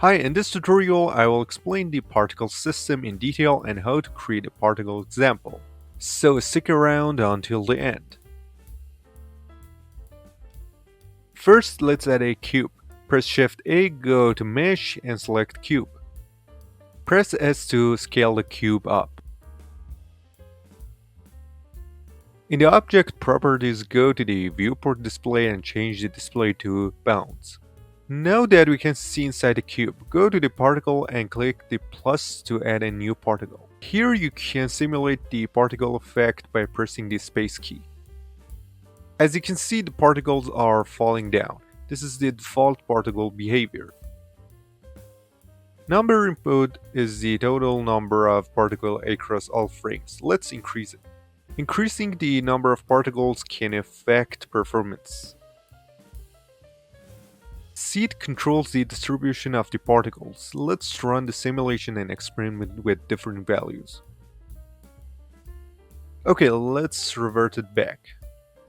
Hi, in this tutorial I will explain the particle system in detail and how to create a particle example. So stick around until the end. First, let's add a cube. Press Shift A, go to Mesh and select Cube. Press S to scale the cube up. In the Object Properties, go to the Viewport Display and change the display to Bounds. Now that we can see inside the cube, go to the particle and click the plus to add a new particle. Here you can simulate the particle effect by pressing the space key. As you can see, the particles are falling down. This is the default particle behavior. Number input is the total number of particles across all frames. Let's increase it. Increasing the number of particles can affect performance. Seed controls the distribution of the particles. Let's run the simulation and experiment with different values. Okay, let's revert it back.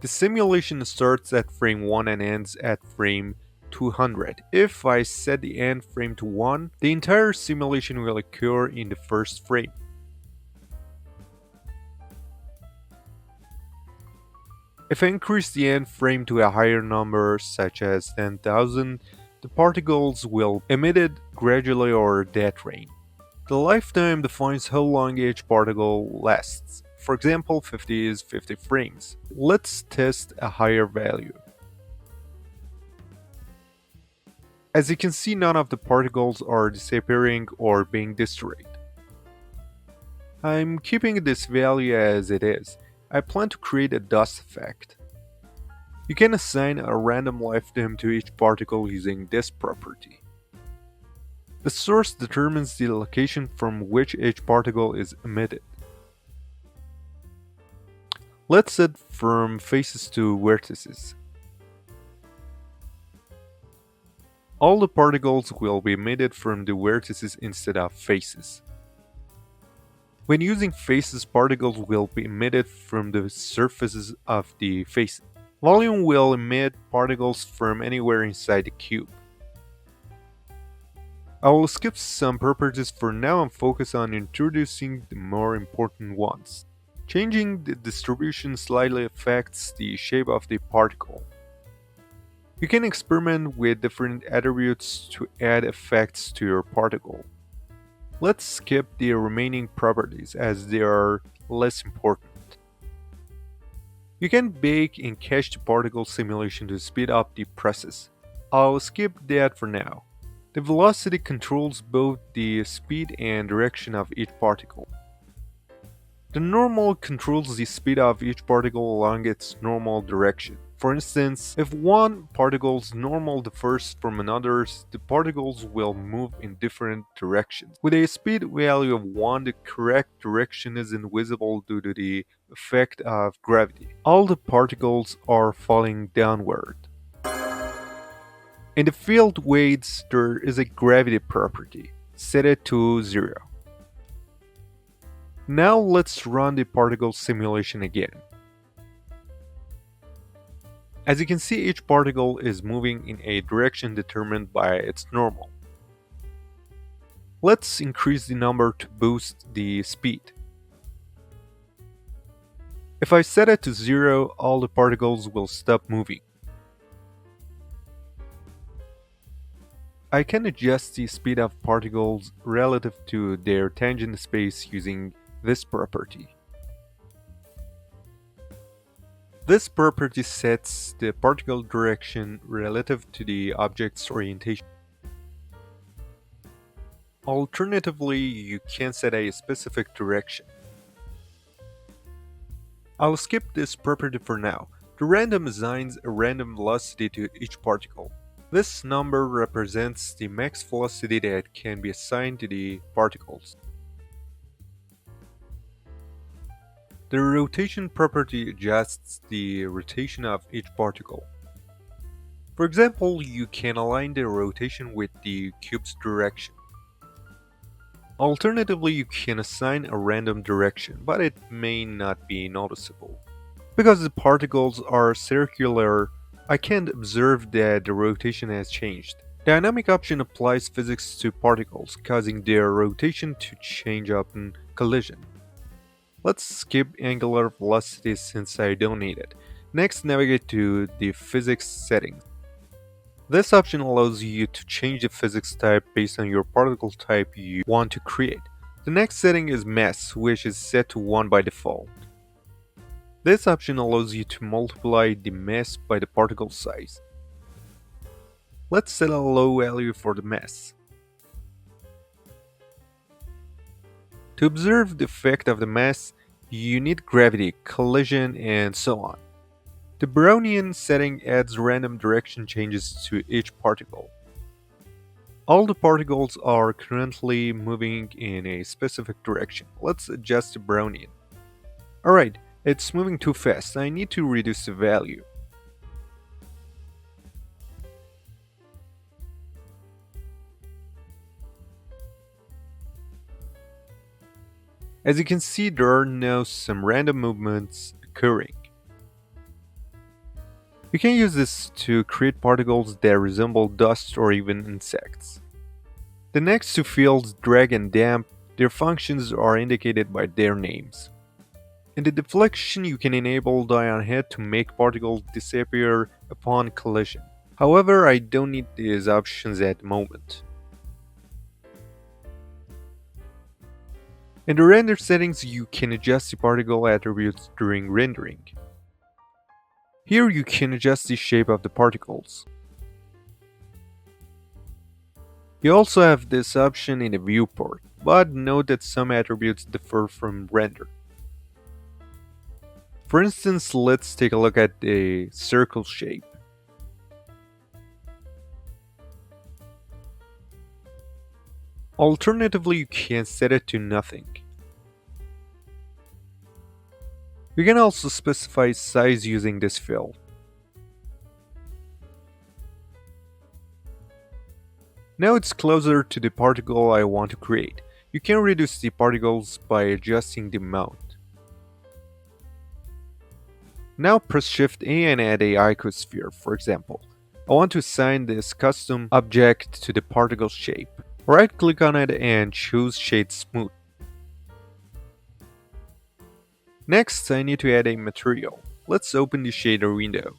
The simulation starts at frame 1 and ends at frame 200. If I set the end frame to 1, the entire simulation will occur in the first frame. If I increase the end frame to a higher number, such as 10,000, the particles will emitted gradually over that range. The lifetime defines how long each particle lasts. For example, 50 is 50 frames. Let's test a higher value. As you can see, none of the particles are disappearing or being destroyed. I'm keeping this value as it is. I plan to create a dust effect. You can assign a random lifetime to each particle using this property. The source determines the location from which each particle is emitted. Let's set from faces to vertices. All the particles will be emitted from the vertices instead of faces. When using faces, particles will be emitted from the surfaces of the faces. Volume will emit particles from anywhere inside the cube. I will skip some properties for now and focus on introducing the more important ones. Changing the distribution slightly affects the shape of the particle. You can experiment with different attributes to add effects to your particle. Let's skip the remaining properties as they are less important. You can bake and cache the particle simulation to speed up the process. I'll skip that for now. The velocity controls both the speed and direction of each particle. The normal controls the speed of each particle along its normal direction. For instance, if one particle's normal differs from another's, the particles will move in different directions. With a speed value of 1, the correct direction is invisible due to the effect of gravity. All the particles are falling downward. In the field weights, there is a gravity property. Set it to 0. Now let's run the particle simulation again. As you can see, each particle is moving in a direction determined by its normal. Let's increase the number to boost the speed. If I set it to 0, all the particles will stop moving. I can adjust the speed of particles relative to their tangent space using this property. This property sets the particle direction relative to the object's orientation. Alternatively, you can set a specific direction. I'll skip this property for now. The random assigns a random velocity to each particle. This number represents the max velocity that can be assigned to the particles. The rotation property adjusts the rotation of each particle. For example, you can align the rotation with the cube's direction. Alternatively, you can assign a random direction, but it may not be noticeable. Because the particles are circular, I can't observe that the rotation has changed. Dynamic option applies physics to particles, causing their rotation to change upon collision. Let's skip angular velocity since I don't need it. Next, navigate to the physics settings. This option allows you to change the physics type based on your particle type you want to create. The next setting is mass, which is set to 1 by default. This option allows you to multiply the mass by the particle size. Let's set a low value for the mass. To observe the effect of the mass, you need gravity, collision, and so on. The Brownian setting adds random direction changes to each particle. All the particles are currently moving in a specific direction. Let's adjust the Brownian. Alright, it's moving too fast. I need to reduce the value. As you can see, there are now some random movements occurring. You can use this to create particles that resemble dust or even insects. The next two fields, drag and damp, their functions are indicated by their names. In the deflection, you can enable die on head to make particles disappear upon collision. However, I don't need these options at the moment. In the render settings, you can adjust the particle attributes during rendering. Here you can adjust the shape of the particles. You also have this option in the viewport, but note that some attributes differ from render. For instance, let's take a look at the circle shape. Alternatively, you can set it to nothing. You can also specify size using this fill. Now it's closer to the particle I want to create. You can reduce the particles by adjusting the amount. Now press Shift A and add a icosphere, for example. I want to assign this custom object to the particle shape. Right click on it and choose Shade Smooth. Next, I need to add a material. Let's open the shader window.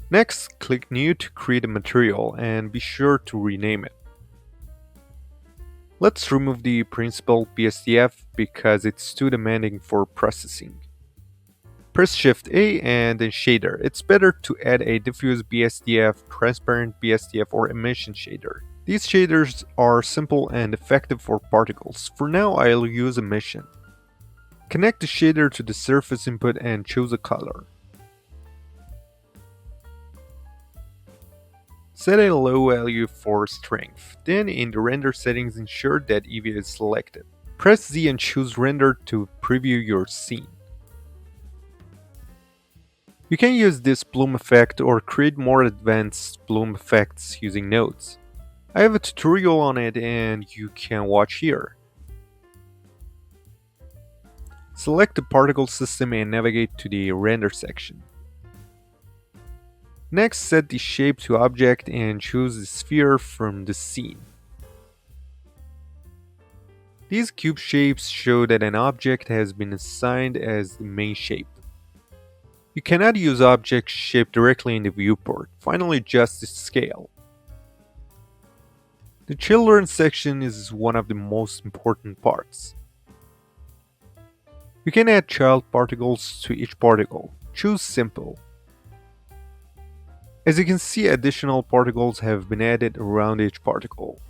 Next, click New to create a material and be sure to rename it. Let's remove the principal BSDF because it's too demanding for processing. Press Shift A and then Shader. It's better to add a diffuse BSDF, transparent BSDF, or emission shader. These shaders are simple and effective for particles. For now, I'll use emission. Connect the shader to the surface input and choose a color. Set a low value for strength. Then in the render settings, ensure that EV is selected. Press Z and choose Render to preview your scene. You can use this bloom effect or create more advanced bloom effects using nodes. I have a tutorial on it and you can watch here. Select the particle system and navigate to the render section. Next, set the shape to object and choose the sphere from the scene. These cube shapes show that an object has been assigned as the main shape. You cannot use object shape directly in the viewport. Finally, adjust the scale. The children section is one of the most important parts. You can add child particles to each particle. Choose Simple. As you can see, additional particles have been added around each particle.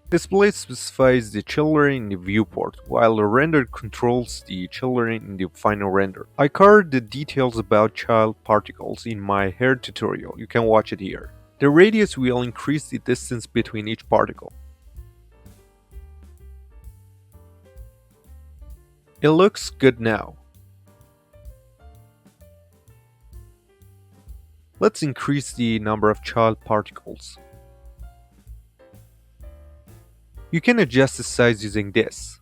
Display specifies the children in the viewport, while the render controls the children in the final render. I covered the details about child particles in my hair tutorial. You can watch it here. The radius will increase the distance between each particle. It looks good now. Let's increase the number of child particles. You can adjust the size using this.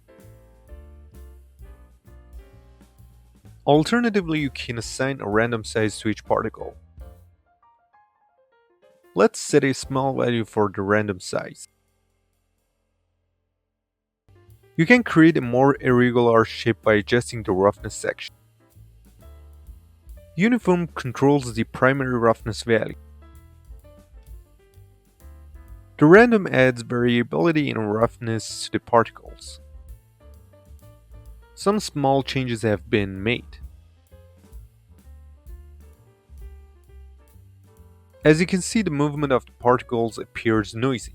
Alternatively, you can assign a random size to each particle. Let's set a small value for the random size. You can create a more irregular shape by adjusting the roughness section. Uniform controls the primary roughness value. The random adds variability in roughness to the particles. Some small changes have been made. As you can see, the movement of the particles appears noisy.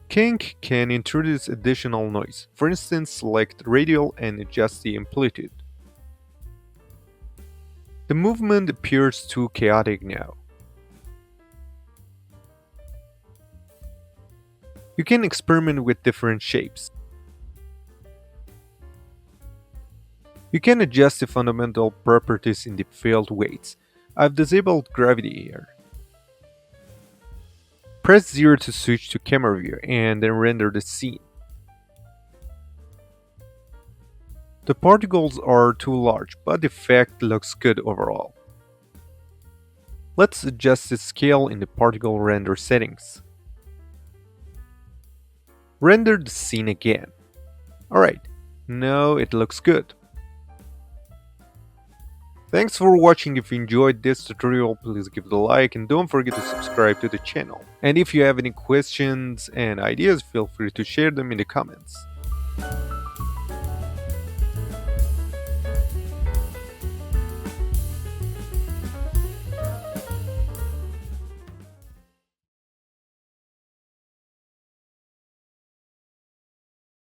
Kink can introduce additional noise. For instance, select radial and adjust the amplitude. The movement appears too chaotic now. You can experiment with different shapes. You can adjust the fundamental properties in the field weights. I've disabled gravity here. Press 0 to switch to camera view and then render the scene. The particles are too large, but the effect looks good overall. Let's adjust the scale in the particle render settings. Render the scene again. Alright, now it looks good. Thanks for watching. If you enjoyed this tutorial, please give it a like and don't forget to subscribe to the channel. And if you have any questions and ideas, feel free to share them in the comments.